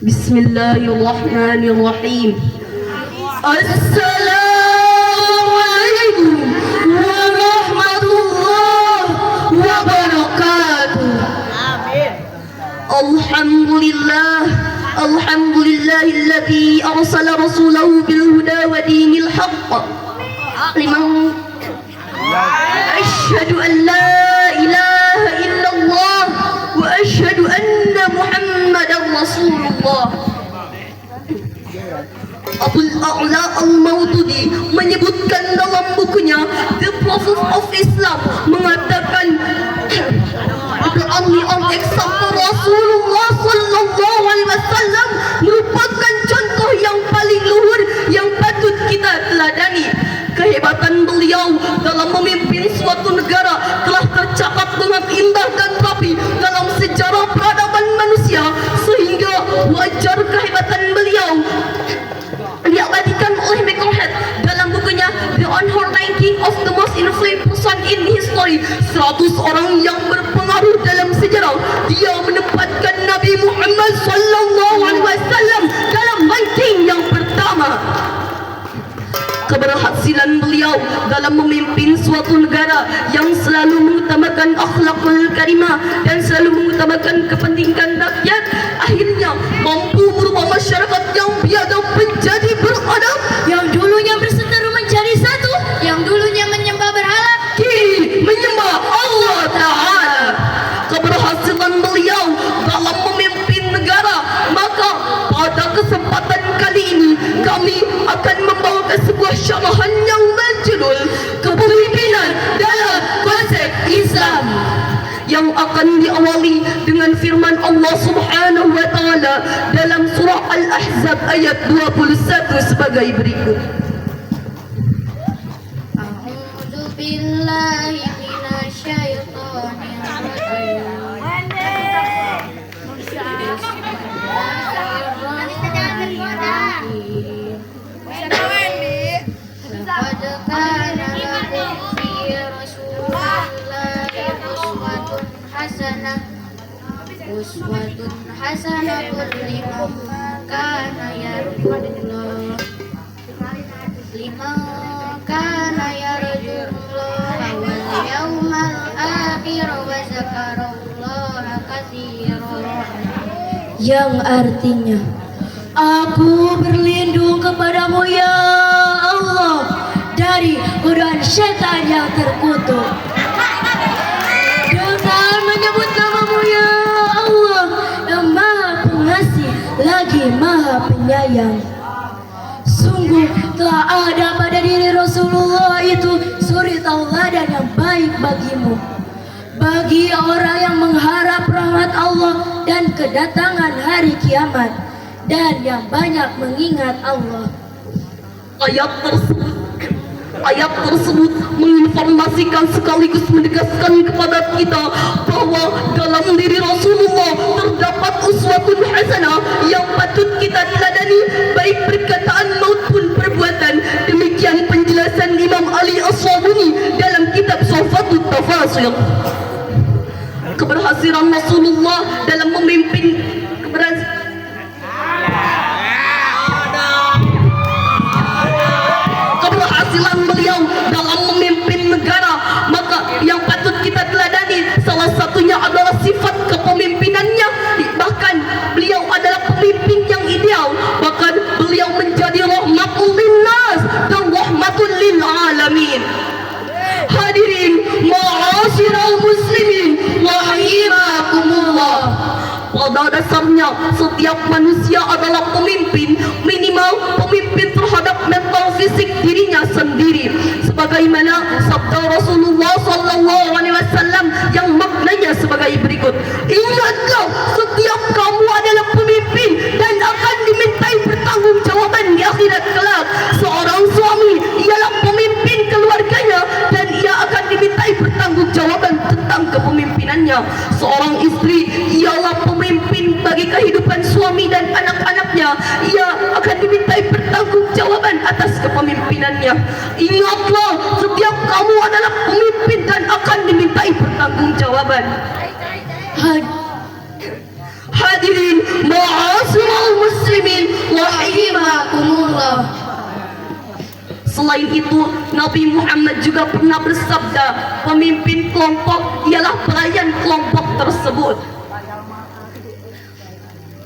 Bismillahirrahmanirrahim. Assalamualaikum warahmatullahi wabarakatuh. Alhamdulillahilladzi arsala rasulahu bil huda wa dinil haqq liman asyhadu an la ilaha illallah wa asyhadu anna muhammadar rasulullah. Abul A'la Al-Maududi menyebutkan dalam bukunya The Prophet of Islam mengatakan the only example Rasulullah sallallahu alaihi wasallam merupakan contoh yang paling luhur yang patut kita teladani. Kehebatan beliau dalam memimpin suatu negara telah tercatat dengan indah dan rapi dalam sejarah peradaban manusia, sehingga wajar kehebatan beliau diabadikan oleh McConhead dalam bukunya The Honor Ranking of the Most Influential Person in History. 100 orang yang berpengaruh dalam sejarah, dia menempatkan Nabi Muhammad sallallahu alaihi wasallam dalam ranking yang pertama. Keberhasilan beliau dalam memimpin suatu negara yang selalu mengutamakan akhlakul karimah dan selalu mengutamakan kepentingan rakyat, akhirnya mampu merubah masyarakat yang biadab menjadi beradab, yang dulunya berseteru menjadi satu, yang dulunya menyembah berhala kini menyembah Allah Ta'ala. Keberhasilan beliau dalam memimpin negara, maka pada kesempatan kali ini kami akan membawakan sebuah syarahan yang berjudul Kepemimpinan dalam Konsep Islam, yang akan diawali dengan firman Allah Subhanahu wa taala dalam surah Al-Ahzab ayat 21 sebagai berikut. A'udzu billahi minasyaitonir rajim. Laqad kana lakum fi rasulillahi uswatun hasanatun liman kana yarjullah wal yawmal akhir wa zakarallaha katsiran, yang artinya, aku berlindung kepadamu ya Allah dari godaan syaitan yang terkutuk, dengan menyebut namamu ya Allah yang maha pengasih lagi maha penyayang. Sungguh telah ada pada diri Rasulullah itu suri tauladan yang baik bagimu, bagi orang yang mengharap rahmat Allah dan kedatangan hari kiamat, dan yang banyak mengingat Allah. Ayat tersebut menginformasikan sekaligus menegaskan kepada kita bahwa dalam diri Rasulullah terdapat uswatun hasanah yang patut kita teladani, baik perkataan maupun perbuatan. Demikian penjelasan Imam Ali As-Sabuni dalam kitab Sofatut Tafasir. Keberhasilan Rasulullah dalam memimpin keberhasilan beliau dalam memimpin negara, maka yang patut kita teladani salah satunya adalah sifat kepemimpinannya. Bahkan beliau adalah pemimpin yang ideal, bahkan beliau menjadi rahmatul linnas dan rahmatul lil alamin. Hadirin ma'asyiral muslimin rahimakumullah, pada dasarnya setiap manusia adalah pemimpin, minimal pemimpin terhadap mental fisik dirinya sendiri, sebagaimana sabda Rasulullah sallallahu alaihi wasallam yang maknanya sebagai berikut: ingatlah, setiap kamu adalah pemimpin dan akan dimintai pertanggungjawaban di akhirat kelak. Seorang suami ialah pemimpin keluarganya dan ia akan dimintai pertanggungjawaban tentang kepemimpinannya. Seorang istri ialah pemimpin bagi kehidupan suami dan anak-anaknya, ia akan dimintai pertanggungjawaban atas kepemimpinannya. Ingatlah, setiap kamu adalah pemimpin dan akan dimintai pertanggungjawaban. Allah. Selain itu, Nabi Muhammad juga pernah bersabda, pemimpin kelompok ialah pelayan kelompok tersebut.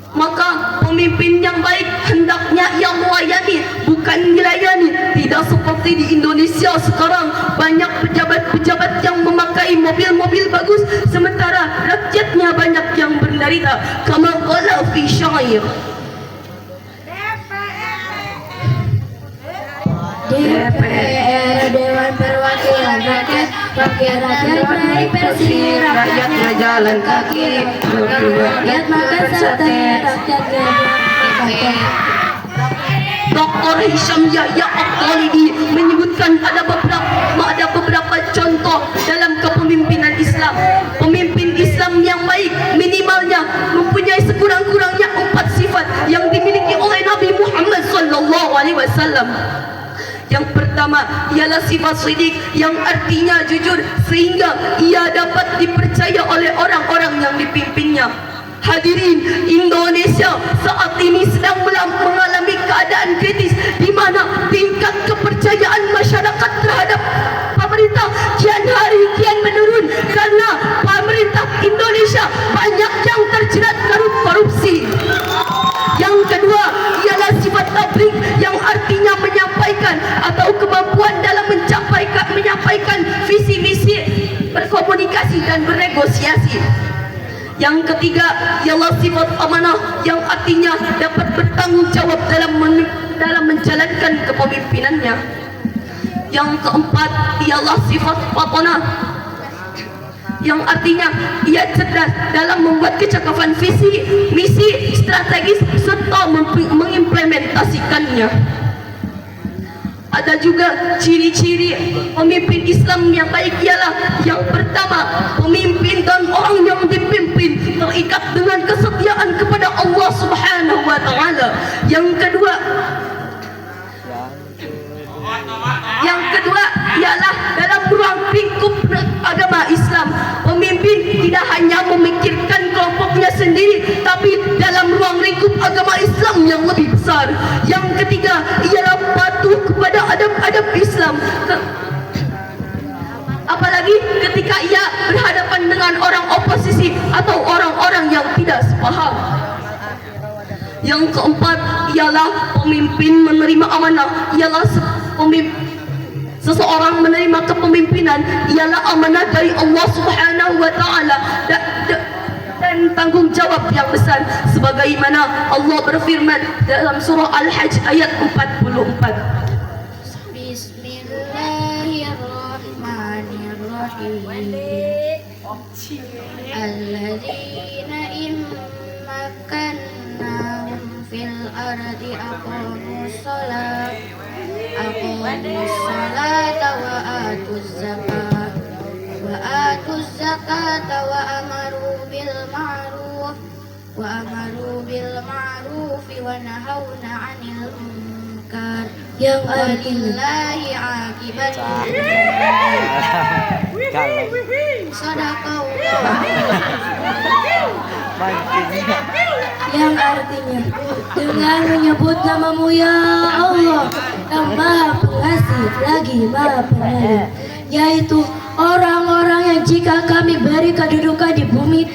Maka pemimpin yang baik hendaknya yang melayani, bukan dilayani. Tidak seperti di Indonesia sekarang, banyak pejabat-pejabat yang memakai mobil-mobil bagus, sementara rakyatnya banyak yang menderita. Kama qala fi syair, DPR, Dewan Perwakilan Rakyat, wakil rakyat naik versi rakyatnya jalan kaki, rakyat makan sate, rakyatnya makan. Dr. Hisham Yahya Al-Khalidi menyebutkan ada beberapa contoh dalam kepemimpinan Islam. Pemimpin Islam yang baik minimalnya mempunyai sekurang-kurangnya 4 sifat yang dimiliki oleh Nabi Muhammad SAW. Yang pertama ialah sifat sidik, yang artinya jujur sehingga ia dapat dipercaya oleh orang-orang yang dipimpinnya. Hadirin, Indonesia saat ini sedang mengalami keadaan kritis di mana tingkat kepercayaan masyarakat terhadap pemerintah kian hari kian menurun karena pemerintah Indonesia banyak yang terjerat korupsi. Yang kedua ialah sifat tabligh, yang artinya menyampaikan atau kemampuan dalam menyampaikan visi-visi, berkomunikasi dan bernegosiasi. Yang ketiga ialah sifat amanah, yang artinya dapat bertanggung jawab dalam menjalankan kepemimpinannya. Yang keempat ialah sifat patonah, yang artinya ia cerdas dalam membuat kecakapan visi, misi, strategis serta mengimplementasikannya. Ada juga ciri-ciri pemimpin Islam yang baik ialah yang pertama, pemimpin dan orang yang dipimpin terikat dengan kesetiaan kepada Allah Subhanahu wa taala. Yang kedua ialah dalam ruang lingkup agama Islam, pemimpin tidak hanya memikirkan kelompoknya sendiri tapi dalam ruang lingkup agama Islam yang lebih besar. Yang ketiga ialah patuh kepada adab-adab Islam, apalagi ketika ia berhadapan dengan orang oposisi atau orang-orang yang tidak sepaham. Yang keempat ialah pemimpin menerima amanah, ialah seseorang menerima kepemimpinan ialah amanah dari Allah Subhanahu wa taala dan tanggung jawab yang besar, sebagaimana Allah berfirman dalam surah Al-Hajj ayat 44. Bismillahirrahmanirrahim. Alladzina immakannahum fil ardi aqamus salata wa atuz zakata wa amaru bil ma'ruf wa nahawna 'anil munkar. Yang walillahi aqibatul Sadaqallah. Yang artinya dengan menyebut namamu ya Allah yang maha pengasih lagi maha penyayang, yaitu orang-orang yang jika kami beri kedudukan di bumi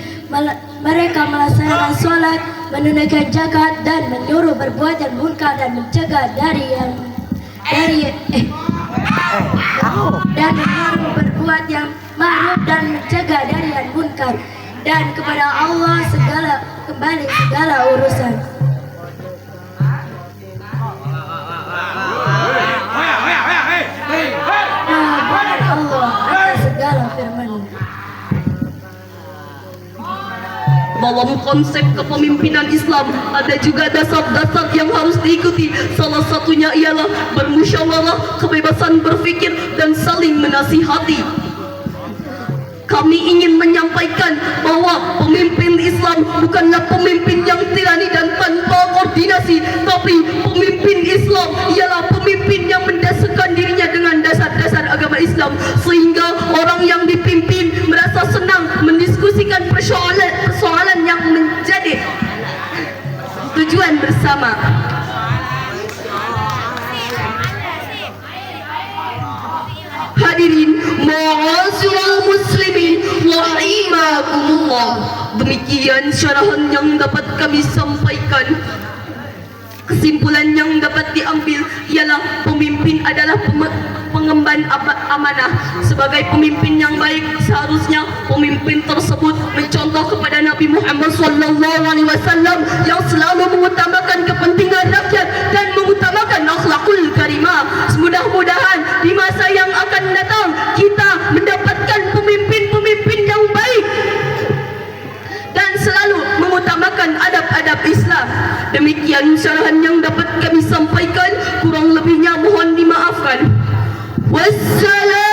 mereka melaksanakan sholat, menunaikan zakat dan menyuruh berbuat yang munkar dan mencegah dan menyuruh berbuat yang ma'ruf dan mencegah dari yang munkar, dan kepada Allah kembali segala urusan. Benar Allah atas segala firman-Nya. Dalam konsep kepemimpinan Islam ada juga dasar-dasar yang harus diikuti. Salah satunya ialah bermusyawarah, kebebasan berfikir dan saling menasihati. Kami ingin menyampaikan bahwa pemimpin Islam bukanlah pemimpin yang tirani dan tanpa koordinasi, tapi pemimpin Islam ialah pemimpin yang mendasarkan dirinya dengan dasar-dasar agama Islam, sehingga orang yang dipimpin merasa senang mendiskusikan persoalan yang menjadi tujuan bersama. hadirin, ma'asyiral muslimin, rahimakumullah. Demikian syarahan yang dapat kami sampaikan. Kesimpulan yang dapat diambil ialah pemimpin adalah pengemban amanah. Sebagai pemimpin yang baik, seharusnya pemimpin tersebut mencontoh kepada Nabi Muhammad SAW yang selalu mengutamakan kepentingan rakyat dan mengutamakan akhlakul karimah. Mudah-mudahan di masa yang akan datang kita mendapatkan pemimpin-pemimpin yang baik dan selalu mengutamakan adab-adab Islam. Demikian syarahan yang dapat kami sampaikan, kurang lebihnya mohon dimaafkan. Wassalam.